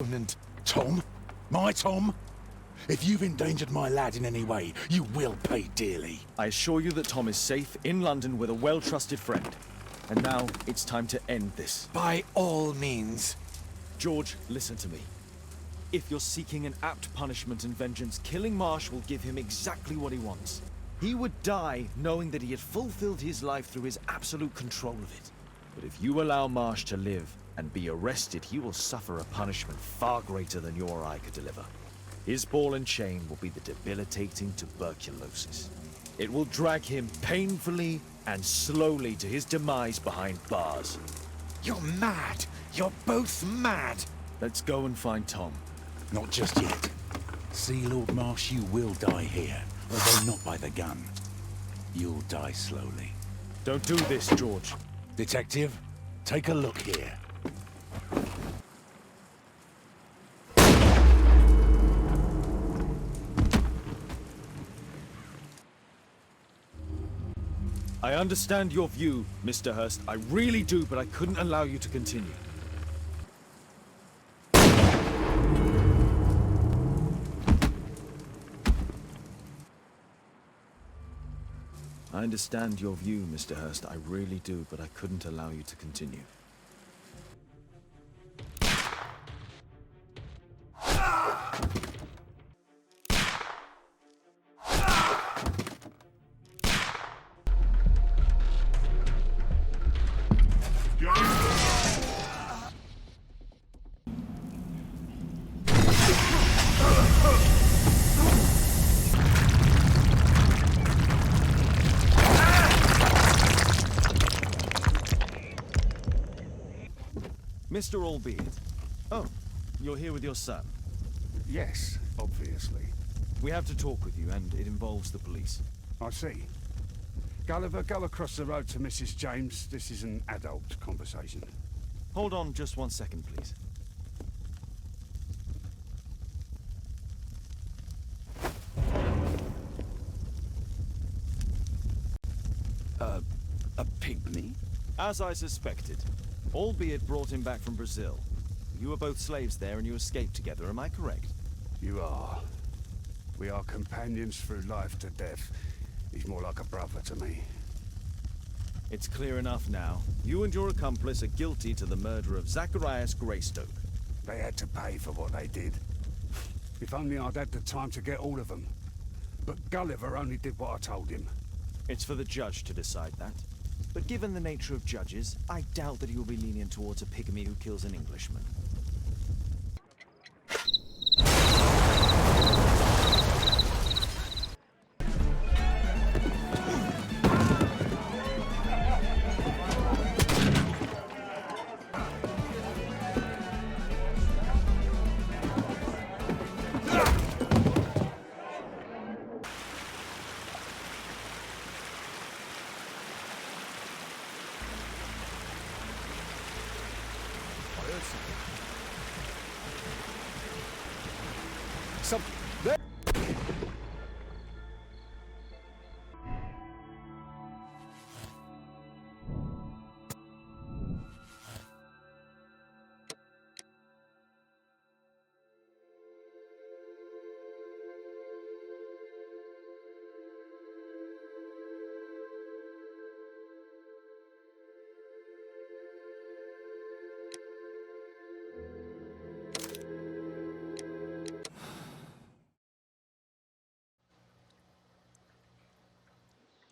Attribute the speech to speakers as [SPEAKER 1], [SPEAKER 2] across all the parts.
[SPEAKER 1] And Tom? My Tom? If you've endangered my lad in any way, you will pay dearly.
[SPEAKER 2] I assure you that Tom is safe in London with a well-trusted friend. And now it's time to end this.
[SPEAKER 1] By all means.
[SPEAKER 2] George, listen to me. If you're seeking an apt punishment and vengeance, killing Marsh will give him exactly what he wants. He would die knowing that he had fulfilled his life through his absolute control of it. But if you allow Marsh to live and be arrested, he will suffer a punishment far greater than your eye could deliver. His ball and chain will be the debilitating tuberculosis. It will drag him painfully and slowly to his demise behind bars.
[SPEAKER 1] You're mad. You're both mad.
[SPEAKER 2] Let's go and find Tom.
[SPEAKER 1] Not just yet. See, Lord Marsh, you will die here, although not by the gun. You'll die slowly.
[SPEAKER 2] Don't do this, George.
[SPEAKER 1] Detective, take a look here.
[SPEAKER 2] I understand your view, Mr. Hurst. I really do, but I couldn't allow you to continue. I understand your view, Mr. Hurst. I really do, but I couldn't allow you to continue. Mr. Albeit. Oh, you're here with your son.
[SPEAKER 3] Yes, obviously.
[SPEAKER 2] We have to talk with you, and it involves the police.
[SPEAKER 3] I see. Gulliver, go across the road to Mrs. James. This is an adult conversation.
[SPEAKER 2] Hold on just 1 second, please.
[SPEAKER 3] A pygmy?
[SPEAKER 2] As I suspected. Albeit brought him back from Brazil. You were both slaves there and you escaped together, am I correct?
[SPEAKER 3] You are. We are companions through life to death. He's more like a brother to me.
[SPEAKER 2] It's clear enough now. You and your accomplice are guilty to the murder of Zacharias Greystoke.
[SPEAKER 3] They had to pay for what they did. If only I'd had the time to get all of them. But Gulliver only did what I told him.
[SPEAKER 2] It's for the judge to decide that. But given the nature of judges, I doubt that he will be lenient towards a pygmy who kills an Englishman.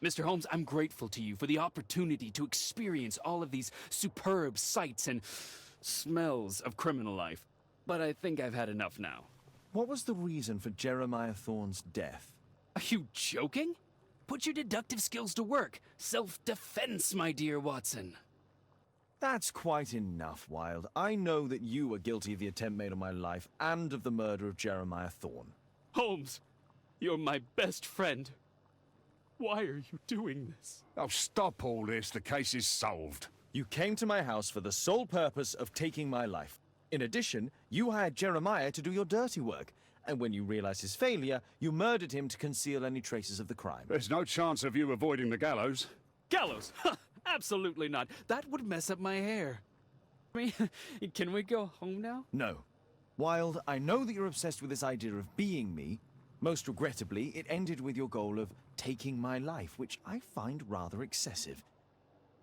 [SPEAKER 4] Mr. Holmes, I'm grateful to you for the opportunity to experience all of these superb sights and smells of criminal life. But I think I've had enough now.
[SPEAKER 2] What was the reason for Jeremiah Thorne's death?
[SPEAKER 4] Are you joking? Put your deductive skills to work. Self-defense, my dear Watson.
[SPEAKER 2] That's quite enough, Wilde. I know that you were guilty of the attempt made on my life and of the murder of Jeremiah Thorne.
[SPEAKER 4] Holmes, you're my best friend. Why are you doing this?
[SPEAKER 3] Oh, stop all this. The case is solved.
[SPEAKER 2] You came to my house for the sole purpose of taking my life. In addition, you hired Jeremiah to do your dirty work. And when you realized his failure, you murdered him to conceal any traces of the crime.
[SPEAKER 3] There's no chance of you avoiding the gallows.
[SPEAKER 4] Gallows? Absolutely not. That would mess up my hair. Can we go home now?
[SPEAKER 2] No. While I know that you're obsessed with this idea of being me, most regrettably, it ended with your goal of taking my life, which I find rather excessive.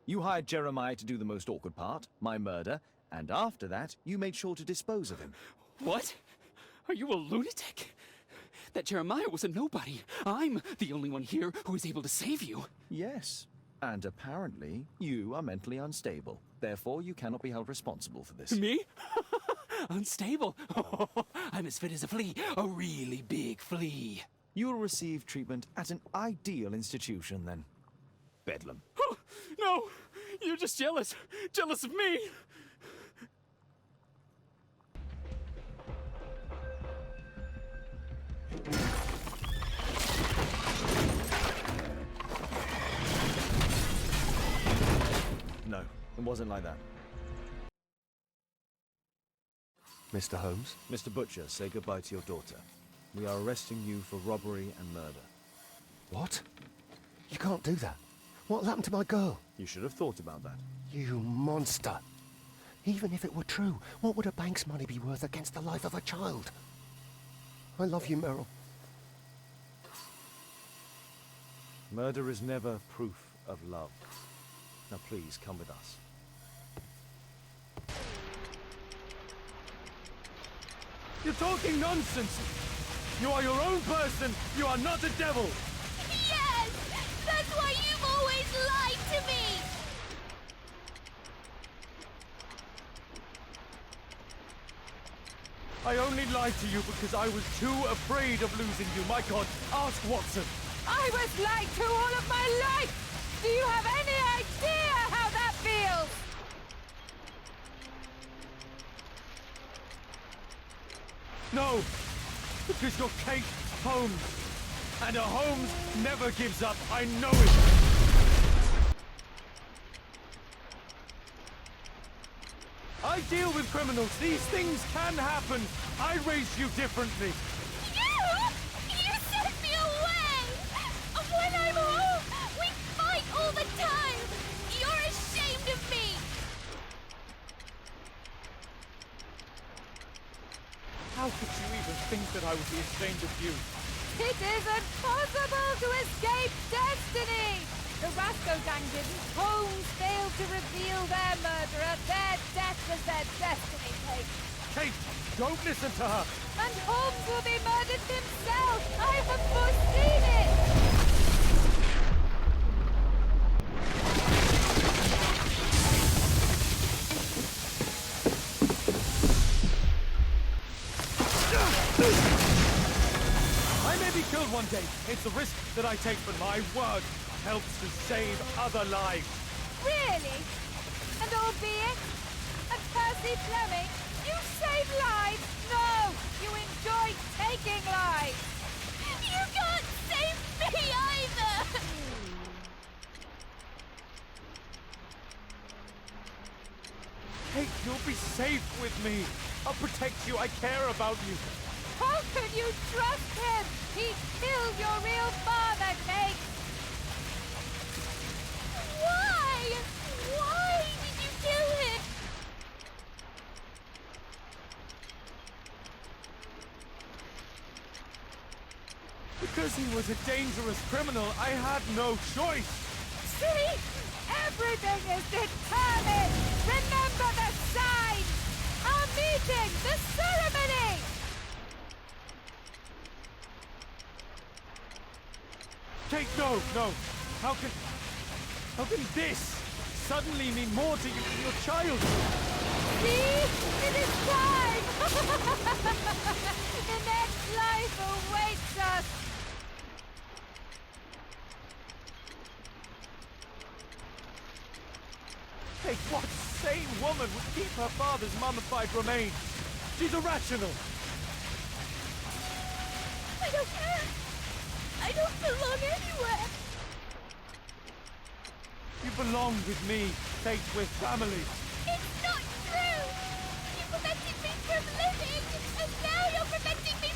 [SPEAKER 2] You hired Jeremiah to do the most awkward part, my murder, and after that, you made sure to dispose of him.
[SPEAKER 4] What? Are you a lunatic? That Jeremiah was a nobody. I'm the only one here who is able to save you.
[SPEAKER 2] Yes, and apparently, you are mentally unstable. Therefore, you cannot be held responsible for this.
[SPEAKER 4] Me? Unstable? I'm as fit as a flea. A really big flea.
[SPEAKER 2] You will receive treatment at an ideal institution, then. Bedlam.
[SPEAKER 4] No! You're just jealous. Jealous of me!
[SPEAKER 2] No, it wasn't like that.
[SPEAKER 5] Mr. Holmes?
[SPEAKER 2] Mr. Butcher, say goodbye to your daughter. We are arresting you for robbery and murder.
[SPEAKER 5] What? You can't do that. What happened to my girl?
[SPEAKER 2] You should have thought about that.
[SPEAKER 5] You monster. Even if it were true, what would a bank's money be worth against the life of a child? I love you, Meryl.
[SPEAKER 2] Murder is never proof of love. Now please, come with us.
[SPEAKER 6] You're talking nonsense! You are your own person! You are not a devil!
[SPEAKER 7] Yes! That's why you've always lied to me!
[SPEAKER 6] I only lied to you because I was too afraid of losing you. My God, ask Watson!
[SPEAKER 7] I was lied to all of my life! Do you have any idea how that feels?
[SPEAKER 6] No! Because you're Kate Holmes! And a Holmes never gives up, I know it! I deal with criminals. These things can happen. I raised you differently.
[SPEAKER 7] You sent me away! When I'm home, we fight all the time! You're ashamed of me!
[SPEAKER 6] How could you even think that I would be ashamed of you?
[SPEAKER 7] It isn't possible to escape destiny! The Rasco gang didn't. Holmes failed to reveal their murderer. Their death was their destiny, Kate.
[SPEAKER 6] Kate, don't listen to her!
[SPEAKER 7] And Holmes will be murdered himself! I have foreseen it!
[SPEAKER 6] I may be killed one day. It's a risk that I take, but my word helps to save other lives.
[SPEAKER 7] Really? And albeit at Percy Fleming, you save lives? No! You enjoy taking lives! You can't save me either!
[SPEAKER 6] Kate, you'll be safe with me. I'll protect you. I care about you.
[SPEAKER 7] How can you trust him? He killed your real father, Kate! Why? Why did you kill him?
[SPEAKER 6] Because he was a dangerous criminal, I had no choice.
[SPEAKER 7] See? Everything is determined! Remember the sign! Our meeting! The ceremony!
[SPEAKER 6] Kate, no, no. How can this suddenly mean more to you than your child?
[SPEAKER 7] See? It is time! The next life awaits us!
[SPEAKER 6] Kate, what sane woman would keep her father's mummified remains? She's irrational.
[SPEAKER 7] I don't care! I don't belong anywhere!
[SPEAKER 6] You belong with me, Kate. We're family.
[SPEAKER 7] It's not true! You prevented me from living, and now you're preventing me